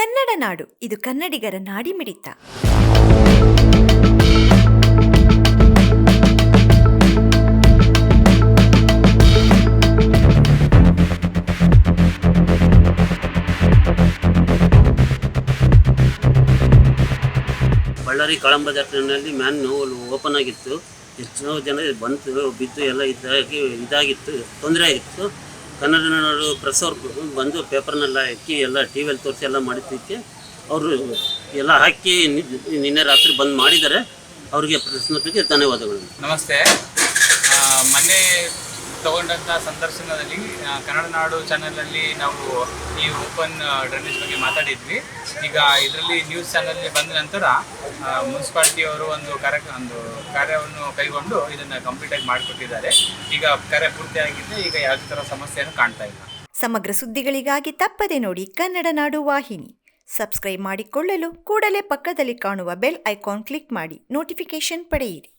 ಕನ್ನಡ ನಾಡು, ಇದು ಕನ್ನಡಿಗರ ನಾಡಿಮಿಡಿತ. ಬಳ್ಳಾರಿ ಕಳಂಬ ಜಾತ್ರೆಯಲ್ಲಿ ಮ್ಯಾನ್ ಓಪನ್ ಆಗಿತ್ತು. ಹೆಚ್ಚು ಜನ ಬಂತು, ಬಿದ್ದು ಎಲ್ಲ ಇದಾಗಿತ್ತು, ತೊಂದರೆ ಆಗಿತ್ತು. ಕನ್ನಡ ನಾಡು ಪ್ರೆಸ್ ಅವ್ರು ಬಂದು ಪೇಪರ್ನೆಲ್ಲ ಹಾಕಿ ಎಲ್ಲ ಟಿ ವಿಯಲ್ಲಿ ತೋರಿಸಿ ಎಲ್ಲ ಮಾಡಿದ್ದಕ್ಕೆ ಅವರು ಎಲ್ಲ ಹಾಕಿ ನಿನ್ನೆ ರಾತ್ರಿ ಬಂದ್ ಮಾಡಿದ್ದಾರೆ. ಅವ್ರಿಗೆ ಪ್ರೆಸ್ನವರಿಗೆ ಧನ್ಯವಾದಗಳು. ನಮಸ್ತೆ. ಮೊನ್ನೆ ತಗೊಂಡಂಥ ಸಂದರ್ಶನದಲ್ಲಿ ಕನ್ನಡ ನಾಡು ಚಾನಲಲ್ಲಿ ನಾವು ಈ ಓಪನ್ ಡ್ರೈನೇಜ್ ಬಗ್ಗೆ ಮಾತಾಡಿದ್ವಿ. ಈಗ ಇದರಲ್ಲಿ ನ್ಯೂಸ್ ಚಾನಲ್ಗೆ ಬಂದ ನಂತರ ಮುನ್ಸಿಪಾಲ್ಟಿಯವರು ಒಂದು ಕಾರ್ಯವನ್ನು ಕೈಗೊಂಡು ಇದನ್ನು ಕಂಪ್ಲೀಟಾಗಿ ಮಾಡಿಕೊಟ್ಟಿದ್ದಾರೆ. ಈಗ ಕಾರ್ಯ ಪೂರ್ತಿಯಾಗಿದ್ದು, ಈಗ ಯಾವುದೇ ಥರ ಸಮಸ್ಯೆಯನ್ನು ಕಾಣ್ತಾ ಇಲ್ಲ. ಸಮಗ್ರ ಸುದ್ದಿಗಳಿಗಾಗಿ ತಪ್ಪದೆ ನೋಡಿ ಕನ್ನಡ ನಾಡು ವಾಹಿನಿ. ಸಬ್ಸ್ಕ್ರೈಬ್ ಮಾಡಿಕೊಳ್ಳಲು ಕೂಡಲೇ ಪಕ್ಕದಲ್ಲಿ ಕಾಣುವ ಬೆಲ್ ಐಕಾನ್ ಕ್ಲಿಕ್ ಮಾಡಿ ನೋಟಿಫಿಕೇಶನ್ ಪಡೆಯಿರಿ.